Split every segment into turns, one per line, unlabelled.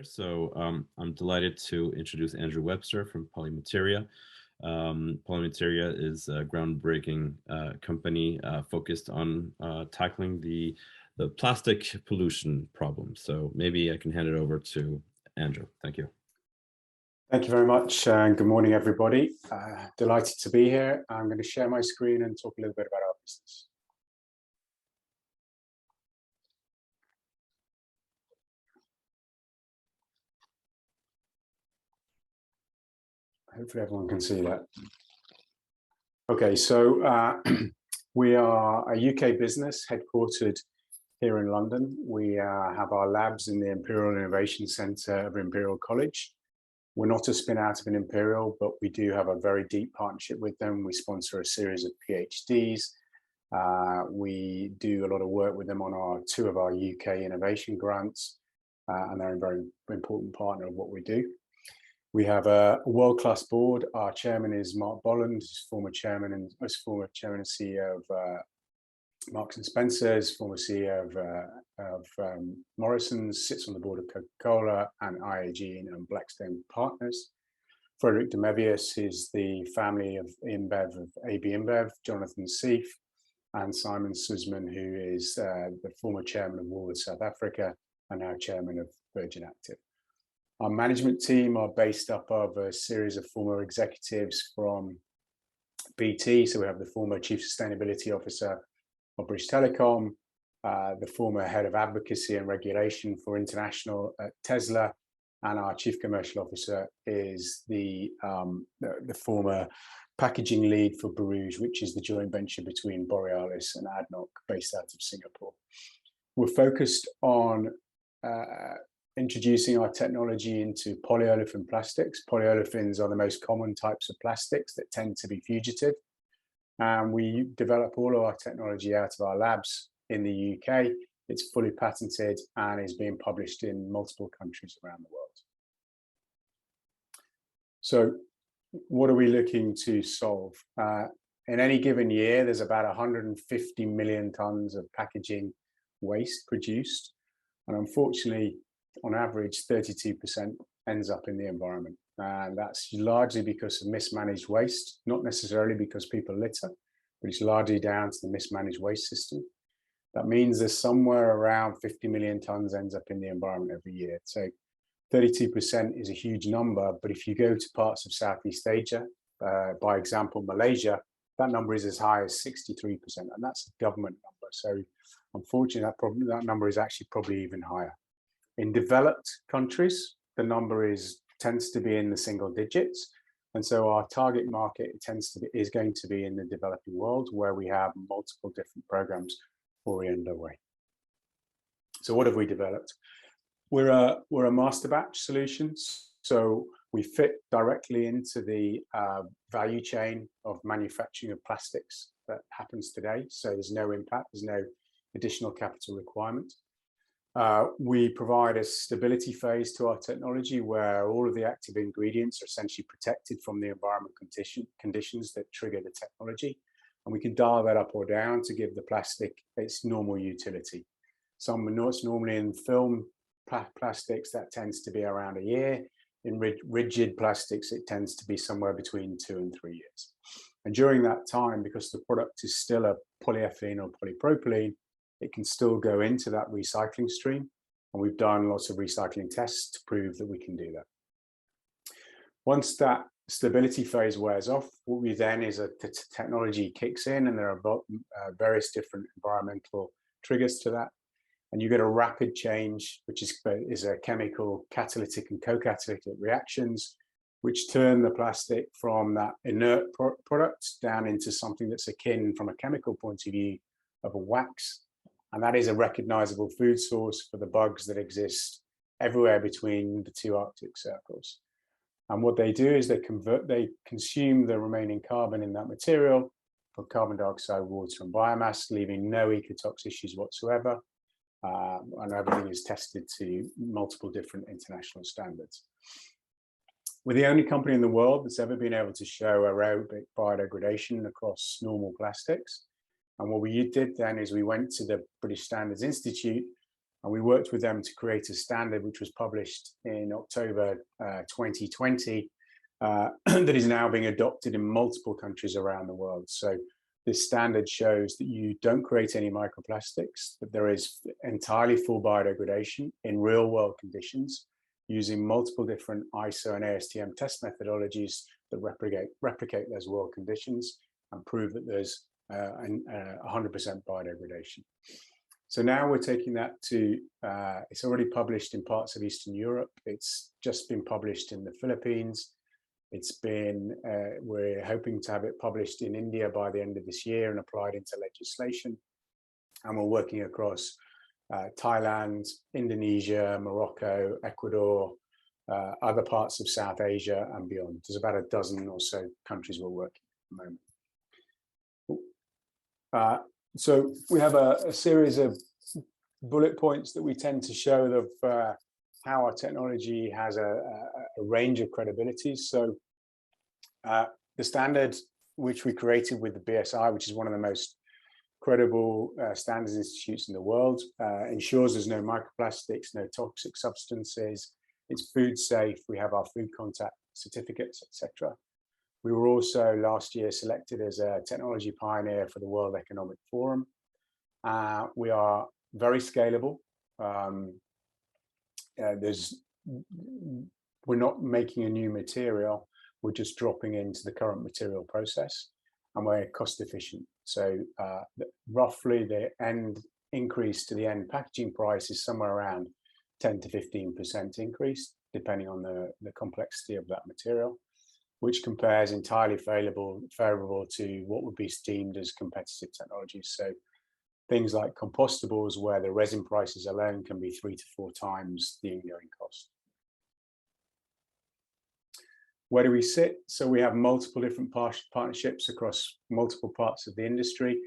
speaker. I'm delighted to introduce Andrew Webster from Polymateria. Polymateria is a groundbreaking company focused on tackling the plastic pollution problem. So maybe I can hand it over to Andrew. Thank you.
Thank you very much, and good morning, everybody. Delighted to be here. I'm going to share my screen and talk a little bit about our business. Hopefully everyone can see that. Okay, so we are a UK business headquartered here in London. We have our labs in the Imperial Innovation Centre of Imperial College. We're not a spin out of an Imperial, but we do have a very deep partnership with them. We sponsor a series of PhDs. We do a lot of work with them on two of our UK innovation grants, and they're a very important partner of what we do. We have a world-class board. Our chairman is Mark Bolland, who's former chairman and CEO of Marks and Spencer's, former CEO of Morrison's, sits on the board of Coca-Cola and IAG and Blackstone Partners. Frederick Demevius is the family of InBev of AB InBev, Jonathan Seif, and Simon Sussman, who is the former chairman of Woolworths South Africa and now chairman of Virgin Active. Our management team are based up of a series of former executives from BT. So we have the former Chief Sustainability Officer of British Telecom, the former Head of Advocacy and Regulation for International at Tesla, and our Chief Commercial Officer is the former packaging lead for Borouge, which is the joint venture between Borealis and ADNOC based out of Singapore. We're focused on introducing our technology into polyolefin plastics. Polyolefins are the most common types of plastics that tend to be fugitive. And we develop all of our technology out of our labs in the UK. It's fully patented and is being published in multiple countries around the world. So what are we looking to solve? In any given year, there's about 150 million tons of packaging waste produced. And unfortunately, on average, 32% ends up in the environment. And that's largely because of mismanaged waste, not necessarily because people litter, but it's largely down to the mismanaged waste system. That means there's somewhere around 50 million tons ends up in the environment every year. So 32% is a huge number, but if you go to parts of Southeast Asia, by example, Malaysia, that number is as high as 63%, and that's a government number. So unfortunately, that number is actually probably even higher. In developed countries, the number tends to be in the single digits. And so our target market is going to be in the developing world, where we have multiple different programs already underway. So what have we developed? We're a master batch solution. So we fit directly into the value chain of manufacturing of plastics that happens today. So there's no impact, there's no additional capital requirement. We provide a stability phase to our technology where all of the active ingredients are essentially protected from the environment conditions that trigger the technology. And we can dial that up or down to give the plastic its normal utility. It's normally in film plastics, that tends to be around a year. In rigid plastics, it tends to be somewhere between 2 and 3 years. And during that time, because the product is still a polyethylene or polypropylene, it can still go into that recycling stream. And we've done lots of recycling tests to prove that we can do that. Once that stability phase wears off, what we then is the technology kicks in, and there are various different environmental triggers to that. And you get a rapid change, which is a chemical catalytic and co-catalytic reactions, which turn the plastic from that inert product down into something that's akin, from a chemical point of view, of a wax. And that is a recognizable food source for the bugs that exist everywhere between the two Arctic circles. And what they do is they consume the remaining carbon in that material for carbon dioxide, water, and biomass, leaving no ecotox issues whatsoever. And everything is tested to multiple different international standards. We're the only company in the world that's ever been able to show aerobic biodegradation across normal plastics. And what we did then is we went to the British Standards Institute And we worked with them to create a standard which was published in October 2020 that is now being adopted in multiple countries around the world. So this standard shows that you don't create any microplastics, that there is entirely full biodegradation in real world conditions using multiple different ISO and ASTM test methodologies that replicate those world conditions and prove that there's 100% biodegradation. So now we're taking that to, it's already published in parts of Eastern Europe. It's just been published in the Philippines. It's been, we're hoping to have it published in India by the end of this year and applied into legislation. And we're working across Thailand, Indonesia, Morocco, Ecuador, other parts of South Asia and beyond. There's about a dozen or so countries we're working at the moment. So we have a series of bullet points that we tend to show of how our technology has a range of credibilities. So the standard which we created with the BSI, which is one of the most credible standards institutes in the world, ensures there's no microplastics, no toxic substances, it's food safe, we have our food contact certificates, etc. We were also last year selected as a technology pioneer for the World Economic Forum. We are very scalable. We're not making a new material, we're just dropping into the current material process, and we're cost efficient. So roughly the end increase to the end packaging price is somewhere around 10 to 15% increase, depending on the complexity of that material, which compares entirely favorable to what would be deemed as competitive technologies. So things like compostables, where the resin prices alone can be 3 to 4 times the ingoing cost. Where do we sit? So we have multiple different partnerships across multiple parts of the industry.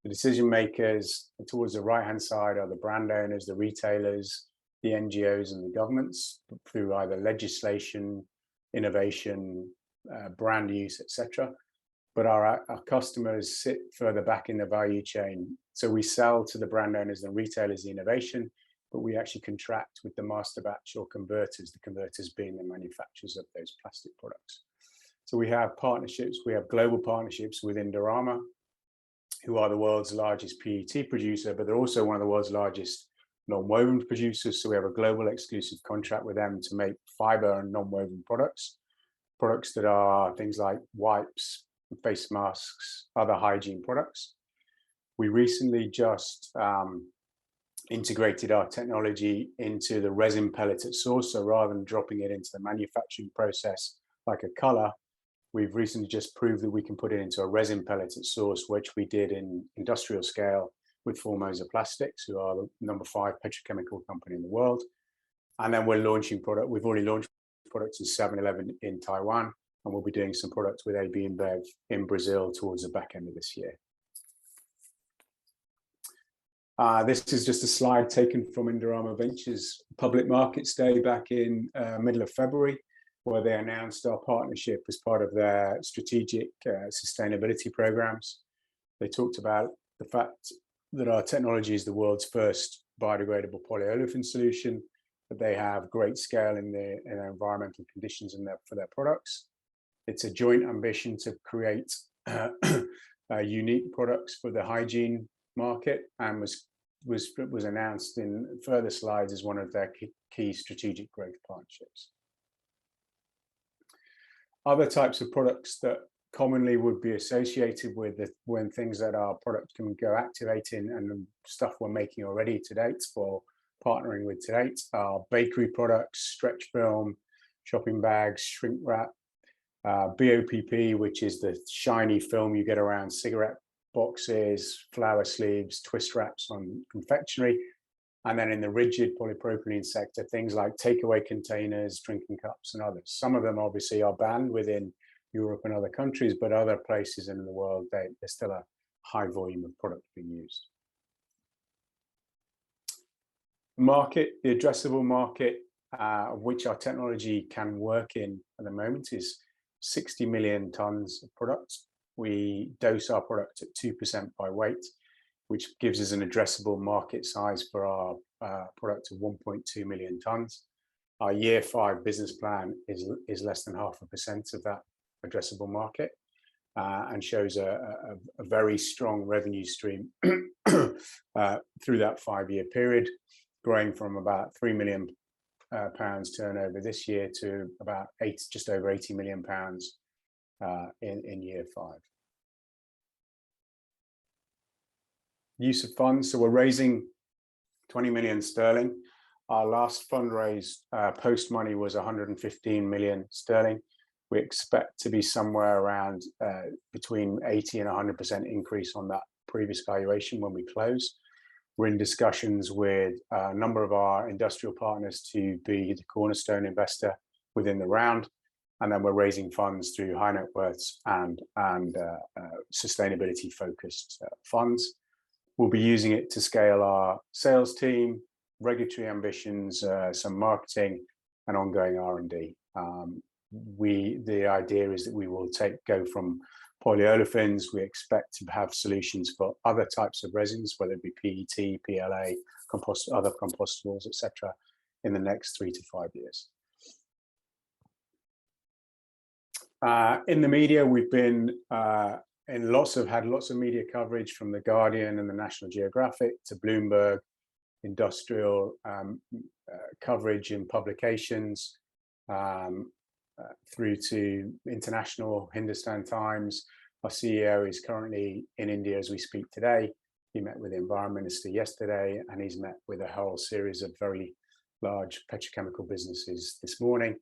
The decision makers towards the right-hand side are the brand owners, the retailers, the NGOs and the governments through either legislation, innovation, brand use, etc. But our customers sit further back in the value chain. So we sell to the brand owners and retailers the innovation, but we actually contract with the master batch or converters, the converters being the manufacturers of those plastic products. So we have partnerships, we have global partnerships with Indorama, who are the world's largest PET producer, but they're also one of the world's largest non-woven producers. So we have a global exclusive contract with them to make fiber and non-woven products that are things like wipes, face masks, other hygiene products. We recently just integrated our technology into the resin pellet at source. So rather than dropping it into the manufacturing process like a color, we've recently just proved that we can put it into a resin pellet at source, which we did in industrial scale with Formosa Plastics, who are the #5 petrochemical company in the world. And then we're launching product. We've already launched products in 7-Eleven in Taiwan, and we'll be doing some products with AB InBev in Brazil towards the back end of this year. This is just a slide taken from Indorama Ventures Public Markets Day back in middle of February, where they announced our partnership as part of their strategic sustainability programs. They talked about the fact that our technology is the world's first biodegradable polyolefin solution, that they have great scale in their environmental conditions for their products. It's a joint ambition to create unique products for the hygiene market, and was announced in further slides as one of their key strategic growth partnerships. Other types of products that commonly would be associated with when things that our product can go activate in, and stuff we're making already to date or partnering with to date, are bakery products, stretch film, shopping bags, shrink wrap, BOPP, which is the shiny film you get around cigarette boxes, flower sleeves, twist wraps on confectionery. And then in the rigid polypropylene sector, things like takeaway containers, drinking cups and others. Some of them obviously are banned within Europe and other countries, but other places in the world, there's still a high volume of product being used. Market, the addressable market of which our technology can work in at the moment is 60 million tons of products. We dose our product at 2% by weight. which gives us an addressable market size for our product of 1.2 million tons. Our year 5 business plan is less than 0.5% of that addressable market, and shows a very strong revenue stream through that 5-year period, growing from about 3 million pounds turnover this year to about just over 80 million pounds in year 5. Use of funds. So we're raising 20 million sterling. Our last fundraise post money was 115 million sterling. We expect to be somewhere around between 80 and 100% increase on that previous valuation when we close. We're in discussions with a number of our industrial partners to be the cornerstone investor within the round. And then we're raising funds through high net worths and sustainability focused funds. We'll be using it to scale our sales team, regulatory ambitions, some marketing, and ongoing R&D. The idea is that we will go from polyolefins. We expect to have solutions for other types of resins, whether it be PET, PLA, other compostables, etc., in the next 3 to 5 years. In the media, we've been had lots of media coverage, from The Guardian and the National Geographic to Bloomberg, industrial coverage in publications, through to international Hindustan Times. Our CEO is currently in India as we speak today. He met with the Environment Minister yesterday, and he's met with a whole series of very large petrochemical businesses this morning.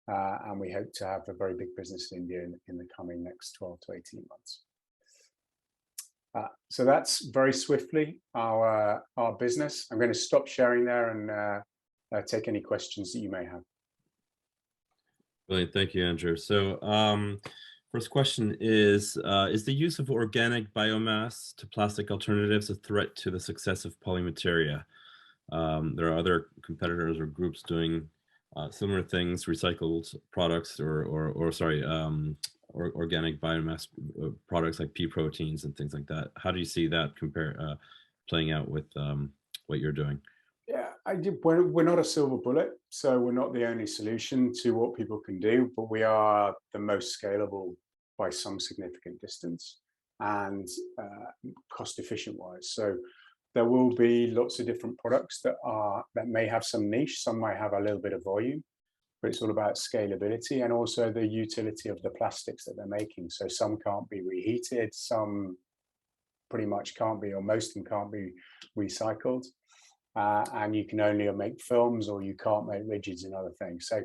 And we hope to have a very big business in India in the coming next 12 to 18 months. So that's very swiftly our business. I'm going to stop sharing there and take any questions that you may have.
Brilliant. Thank you, Andrew. So first question is the use of organic biomass to plastic alternatives a threat to the success of Polymateria? There are other competitors or groups doing similar things, recycled products or organic biomass products like pea proteins and things like that. How do you see that playing out with what you're doing?
Yeah, we're not a silver bullet, so we're not the only solution to what people can do, but we are the most scalable by some significant distance and cost efficient wise. So there will be lots of different products that may have some niche, some might have a little bit of volume, but it's all about scalability and also the utility of the plastics that they're making. So some can't be reheated, some pretty much can't be, or most of them can't be recycled. And you can only make films, or you can't make rigids and other things. So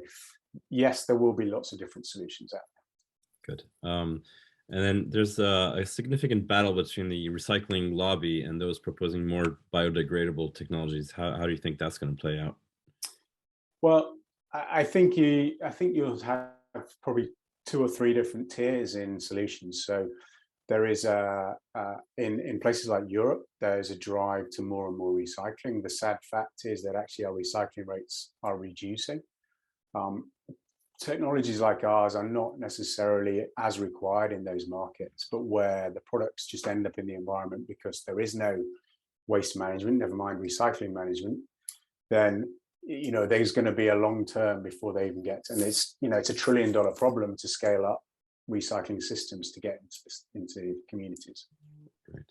yes, there will be lots of different solutions out there.
Good. And then there's a significant battle between the recycling lobby and those proposing more biodegradable technologies. How do you think that's going to play out?
Well, I think you'll have probably 2 or 3 different tiers in solutions. So there is in places like Europe, there's a drive to more and more recycling. The sad fact is that actually our recycling rates are reducing. Technologies like ours are not necessarily as required in those markets, but where the products just end up in the environment because there is no waste management, never mind recycling management, then there's going to be a long term before they even get. And it's $1 trillion problem to scale up recycling systems to get into communities.
Great.